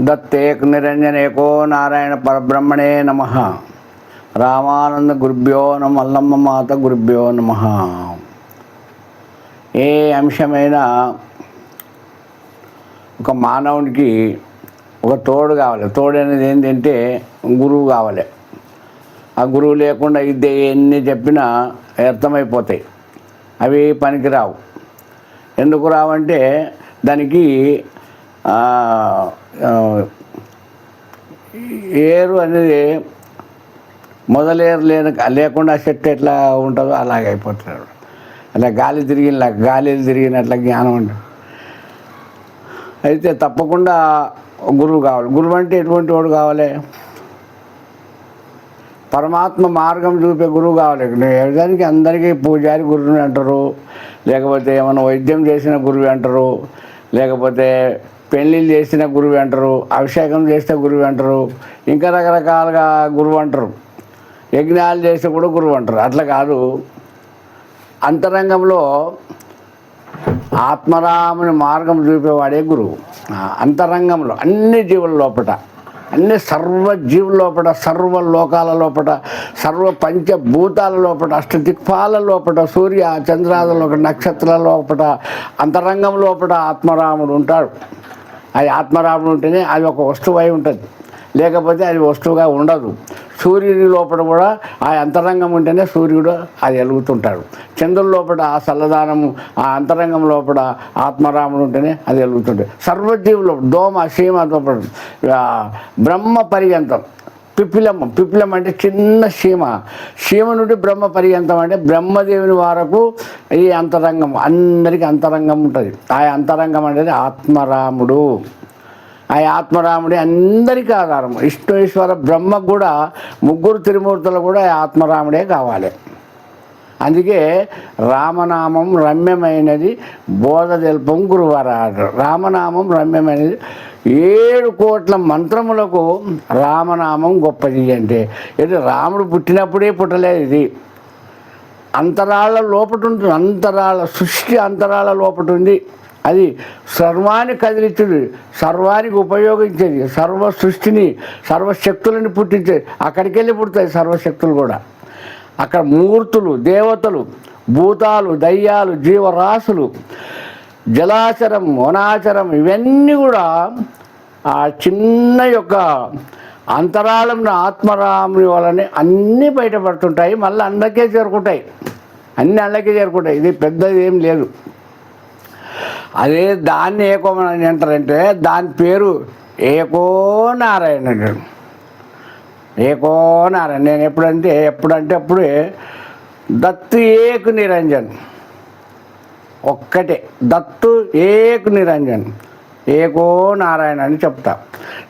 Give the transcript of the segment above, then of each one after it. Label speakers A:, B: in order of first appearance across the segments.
A: దత్తేక్ నిరంజన ఏకో నారాయణ పరబ్రహ్మణే నమ. రామానంద గురుభ్యో నమ. మల్లమ్మ మాత గురుభ్యో నమ. ఏ అంశమైనా ఒక మానవునికి ఒక తోడు కావాలి. తోడు అనేది ఏంటంటే గురువు కావాలి. ఆ గురువు లేకుండా ఇది ఎన్ని చెప్పినా వ్యర్థమైపోతాయి, అవి పనికిరావు. ఎందుకు రావంటే దానికి ఏరు అనేది మొదలేరు లేకుండా చెట్టు ఎట్లా ఉంటుందో అలాగే అయిపోతున్నాడు. అలా గాలి తిరిగినట్ల జ్ఞానం ఉంటుంది. అయితే తప్పకుండా గురువు కావాలి. గురువు అంటే ఎటువంటి వాడు కావాలి? పరమాత్మ మార్గం చూపే గురువు కావాలి. దానికి అందరికీ పూజారి గురువుని అంటారు, లేకపోతే ఏమైనా వైద్యం చేసిన గురువు అంటారు, లేకపోతే పెళ్ళిళ్ళు చేసిన గురువు అంటారు, అభిషేకం చేస్తే గురువు అంటారు, ఇంకా రకరకాలుగా గురువు అంటారు. యజ్ఞాలు చేస్తే కూడా గురువు అంటారు. అట్లా కాదు, అంతరంగంలో ఆత్మరాముని మార్గం చూపేవాడే గురువు. అంతరంగంలో అన్ని జీవుల లోపట, అన్ని సర్వజీవుల లోపల, సర్వలోకాల లోపల, సర్వ పంచభూతాల లోపల, అష్టదిక్పాల లోపల, సూర్య చంద్రాల లోపల, నక్షత్రాల లోపల, అంతరంగం లోపల ఆత్మరాముడు ఉంటాడు. అది ఆత్మరాముడు ఉంటేనే అది ఒక వస్తువు అయి ఉంటుంది, లేకపోతే అది వస్తువుగా ఉండదు. సూర్యుని లోపల కూడా ఆ అంతరంగం ఉంటేనే సూర్యుడు అది వెలుగుతుంటాడు. చంద్రుల లోపల ఆ చల్లదానము, ఆ అంతరంగం లోపల ఆత్మరాముడు ఉంటేనే అది వెలుగుతుంటాడు. సర్వజీవులు దోమ, సీమ, బ్రహ్మ పర్యంతం, పిప్పిలం అంటే చిన్న సీమ నుండి బ్రహ్మ పర్యంతం అంటే బ్రహ్మదేవుని వరకు ఈ అంతరంగం, అందరికీ అంతరంగం ఉంటుంది. ఆ అంతరంగం అనేది ఆత్మరాముడు. ఆ ఆత్మరాముడి అందరికీ ఆధారం. విష్ణు బ్రహ్మకు కూడా, ముగ్గురు త్రిమూర్తులు కూడా ఆత్మరాముడే కావాలి. అందుకే రామనామం రమ్యమైనది, బోధ తెల్పం గురువరాడు. రామనామం రమ్యమైనది. 7 కోట్ల మంత్రములకు రామనామం గొప్పది. అంటే ఇది రాముడు పుట్టినప్పుడే పుట్టలేదు, ఇది అంతరాల లోపట ఉంటుంది. అంతరాల సృష్టి అంతరాల లోపట ఉంది. అది సర్వాన్ని కదిలించేది, సర్వానికి ఉపయోగించేది, సర్వ సృష్టిని, సర్వశక్తులని పుట్టించేది. అక్కడికి వెళ్ళి పుడతాయి సర్వశక్తులు కూడా. అక్కడ మూర్తులు, దేవతలు, భూతాలు, దయ్యాలు, జీవరాశులు, జలాచరం, వనాచరం, ఇవన్నీ కూడా ఆ చిన్న యొక్క అంతరాళంలో ఆత్మరాముని వలనే అన్నీ బయటపడుతుంటాయి. మళ్ళీ అందరికీ చేరుకుంటాయి, అన్నీ అందరికీ చేరుకుంటాయి. ఇది పెద్దది ఏం లేదు. అదే దాన్ని ఏకోమని అంటారంటే దాని పేరు ఏకో నారాయణుడు. ఏకో నారాయణ. నేను ఎప్పుడంటే అప్పుడే దత్తు ఏకు నిరంజన్, ఒక్కటే దత్తు ఏకు నిరంజన్, ఏకో నారాయణ అని చెప్తా.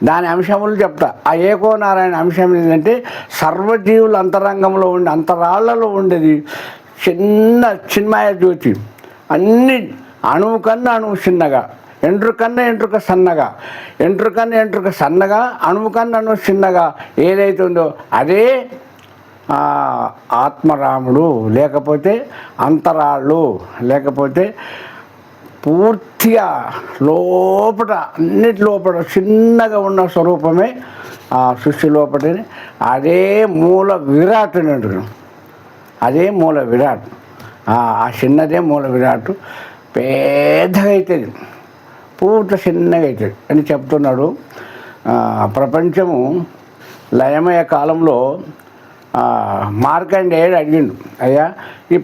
A: దాని అంశములు చెప్తా. ఆ ఏకో నారాయణ అంశం ఏంటంటే సర్వజీవుల అంతరంగంలో ఉండి, అంతరాళ్లలో ఉండేది చిన్న చిన్మయ జ్యోతి. అన్ని అణువు కన్నా అణువు చిన్నగా, ఎంట్రుకన్నా ఎంట్రుక సన్నగా, ఎంట్రుకన్నా ఎంట్రుక సన్నగా, అణువు కన్నా అణువు చిన్నగా ఏదైతే ఉందో అదే ఆత్మరాముడు. లేకపోతే అంతరాళ్ళు, లేకపోతే పూర్తిగా లోపల, అన్నిటి లోపల చిన్నగా ఉన్న స్వరూపమే ఆ సృష్టి లోపలనే. అదే మూల విరాట్ అని అంటారు. అదే మూల విరాట్. ఆ చిన్నదే మూల విరాట్. పెద్దగా అవుతుంది, పూర్తి చిన్నగా అవుతుంది అని చెప్తున్నాడు. ప్రపంచము లయమయ్యే కాలంలో మార్కండేయుడు అడిగిండు, అయ్యా ఈ